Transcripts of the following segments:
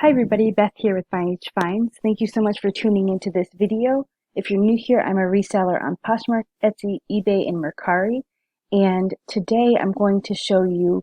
Hi everybody, Beth here with Fine Finds. Thank you so much for tuning into this video. If you're new here, I'm a reseller on Poshmark, Etsy, eBay, and Mercari. And today I'm going to show you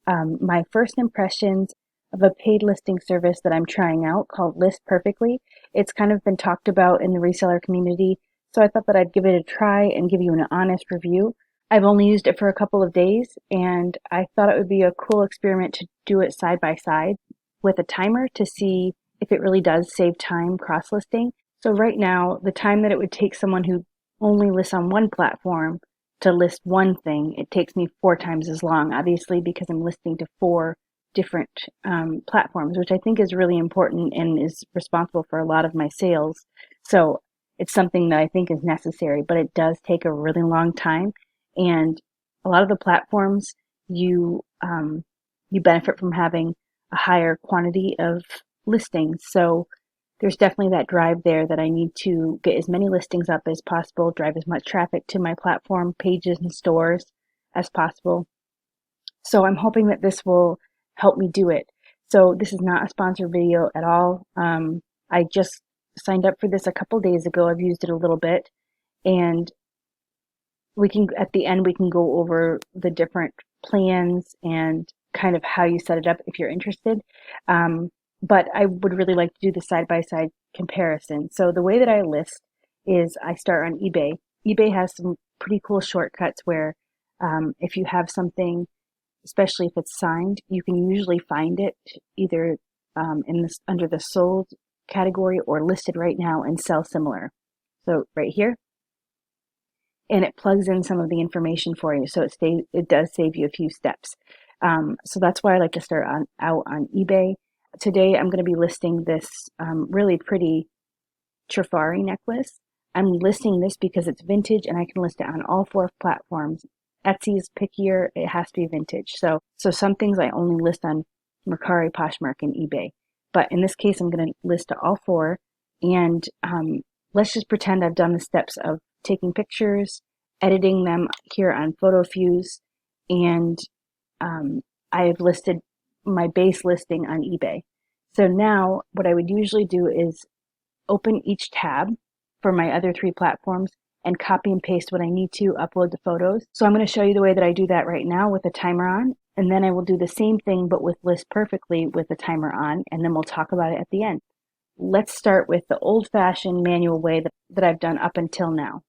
my first impressions of a paid listing service that I'm trying out called List Perfectly. It's kind of been talked about in the reseller community, so I thought that I'd give it a try and give you an honest review. I've only used it for a couple of days, and I thought it would be a cool experiment to do it side by side with a timer to see if it really does save time cross-listing. So right now, the time that it would take someone who only lists on one platform to list one thing, it takes me 4 times as long, obviously, because I'm listing to 4 different platforms, which I think is really important and is responsible for a lot of my sales. So it's something that I think is necessary, but it does take a really long time. And a lot of the platforms, you benefit from having a higher quantity of listings. So there's definitely that drive there that I need to get as many listings up as possible, drive as much traffic to my platform, pages, and stores as possible. So I'm hoping that this will help me do it. So this is not a sponsored video at all. I just signed up for this a couple days ago. I've used it a little bit, and at the end we can go over the different plans and kind of how you set it up if you're interested. But I would really like to do the side-by-side comparison. So the way that I list is I start on eBay. eBay has some pretty cool shortcuts where if you have something, especially if it's signed, you can usually find it either under the sold category or listed right now and sell similar. So right here, and it plugs in some of the information for you, so it does save you a few steps. So that's why I like to start out on eBay. Today I'm going to be listing this really pretty Trifari necklace. I'm listing this because it's vintage and I can list it on all 4 platforms. Etsy is pickier, it has to be vintage. So some things I only list on Mercari, Poshmark, and eBay. But in this case, I'm going to list all 4. And let's just pretend I've done the steps of taking pictures, editing them here on PhotoFuse, and I have listed my base listing on eBay. So now what I would usually do is open each tab for my other 3 platforms and copy and paste what I need to upload the photos. So I'm going to show you the way that I do that right now with a timer on, and then I will do the same thing but with List Perfectly with a timer on, and then we'll talk about it at the end. Let's start with the old-fashioned manual way that I've done up until now.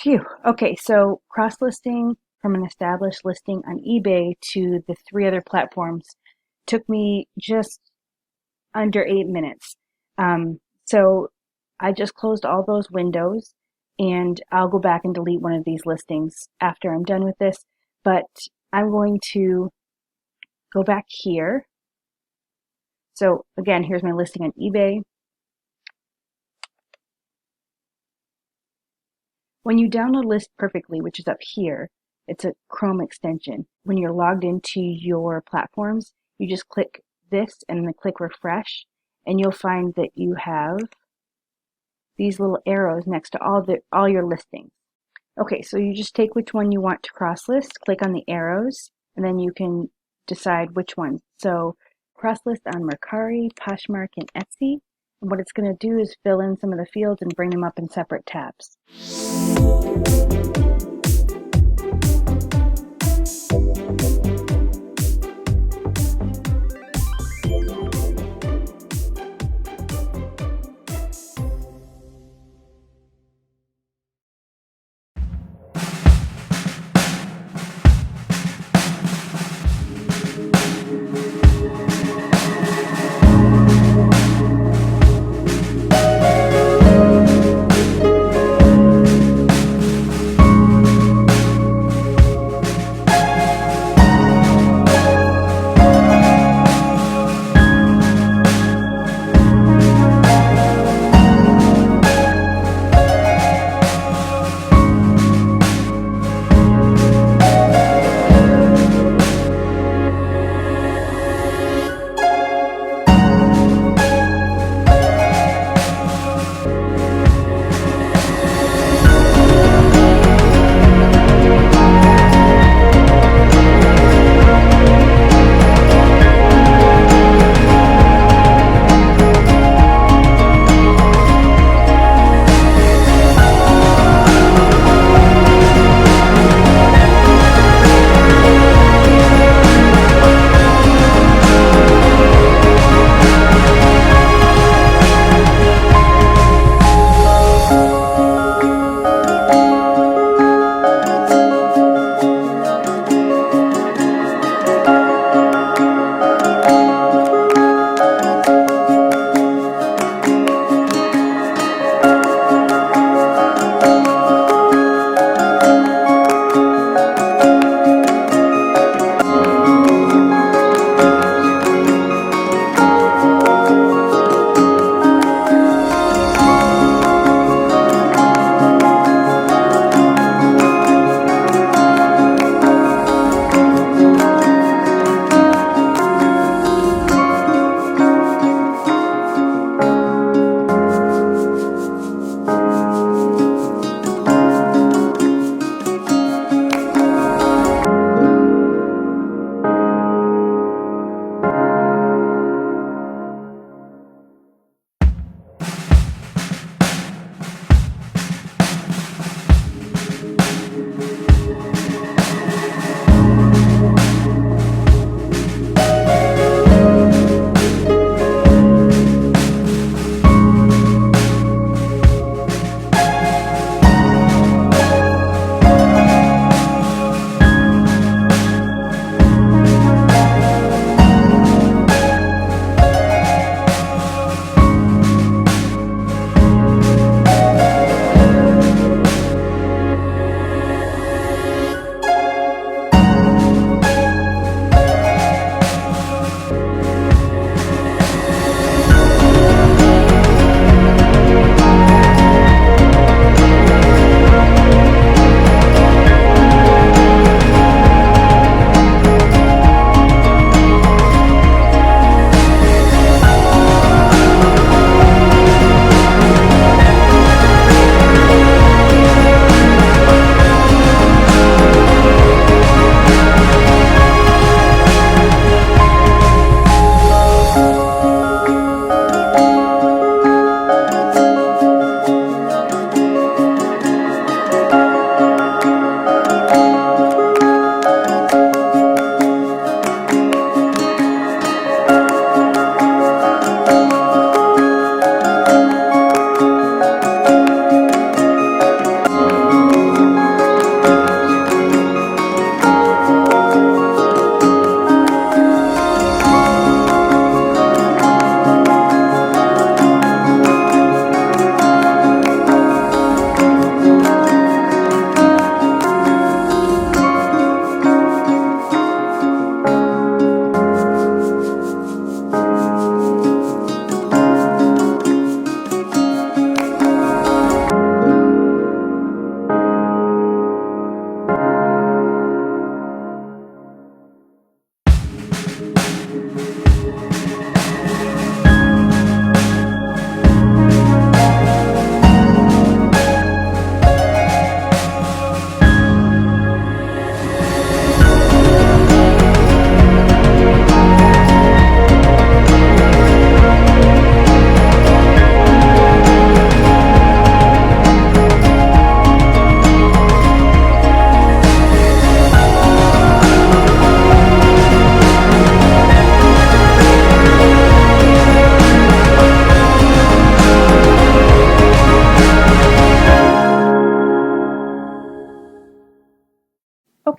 Phew. Okay, so cross-listing from an established listing on eBay to the 3 other platforms took me just under 8 minutes. So I just closed all those windows, and I'll go back and delete one of these listings after I'm done with this. But I'm going to go back here. So again, here's my listing on eBay. When you download List Perfectly, which is up here, it's a Chrome extension. When you're logged into your platforms, you just click this and then click refresh, and you'll find that you have these little arrows next to all your listings. Okay, so you just take which one you want to cross list, click on the arrows, and then you can decide which one. So cross list on Mercari, Poshmark, and Etsy. And what it's going to do is fill in some of the fields and bring them up in separate tabs.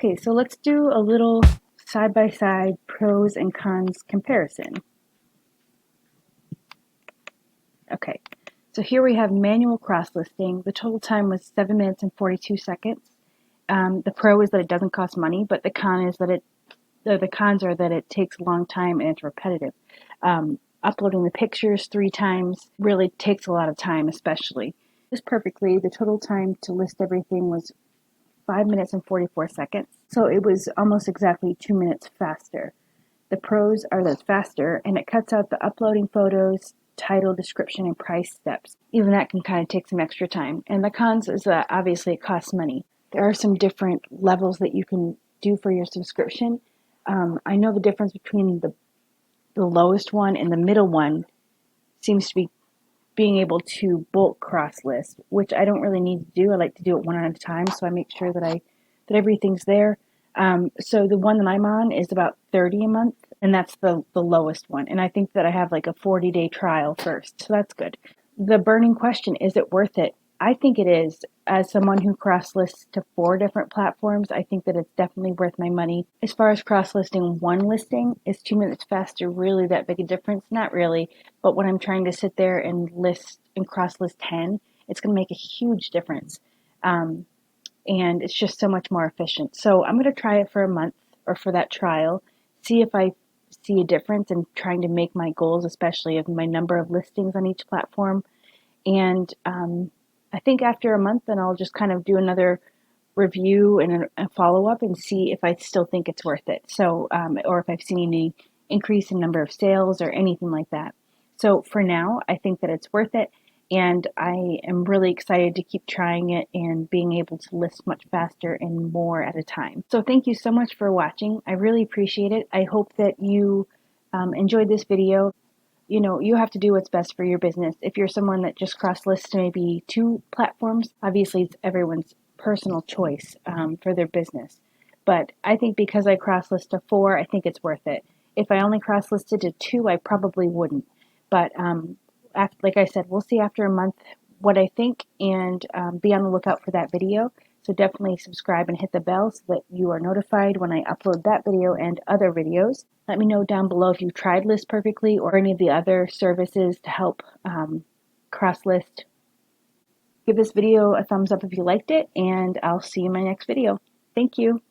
Okay, so let's do a little side-by-side pros and cons comparison. Okay, so here we have manual cross-listing. The total time was 7 minutes and 42 seconds. The pro is that it doesn't cost money, but the cons are that it takes a long time and it's repetitive. Uploading the pictures 3 times really takes a lot of time, especially. Just perfectly, the total time to list everything was 5 minutes and 44 seconds. So it was almost exactly 2 minutes faster. The pros are that it's faster and it cuts out the uploading photos, title, description, and price steps. Even that can kind of take some extra time. And the cons is that obviously it costs money. There are some different levels that you can do for your subscription. I know the difference between the lowest one and the middle one seems to be being able to bulk cross list, which I don't really need to do. I like to do it one at a time, so I make sure that everything's there. So the one that I'm on is about $30 a month, and that's the lowest one. And I think that I have like a 40-day trial first, so that's good. The burning question, is it worth it? I think it is. As someone who cross lists to 4 different platforms, I think that it's definitely worth my money. As far as cross listing one listing, is 2 minutes faster really that big a difference? Not really. But when I'm trying to sit there and list and cross list 10, it's going to make a huge difference. And it's just so much more efficient. So I'm going to try it for a month or for that trial, see if I see a difference in trying to make my goals, especially of my number of listings on each platform. And I think after a month, then I'll just kind of do another review and a follow up and see if I still think it's worth it. So, or if I've seen any increase in number of sales or anything like that. So for now, I think that it's worth it. And I am really excited to keep trying it and being able to list much faster and more at a time. So thank you so much for watching. I really appreciate it. I hope that you enjoyed this video. You have to do what's best for your business. If you're someone that just cross lists maybe 2 platforms, obviously it's everyone's personal choice for their business. But I think because I cross list to 4, I think it's worth it. If I only cross listed to 2, I probably wouldn't. But like I said, we'll see after a month what I think, and be on the lookout for that video. So definitely subscribe and hit the bell so that you are notified when I upload that video and other videos. Let me know down below if you tried List Perfectly or any of the other services to help cross list. Give this video a thumbs up if you liked it, and I'll see you in my next video. Thank you.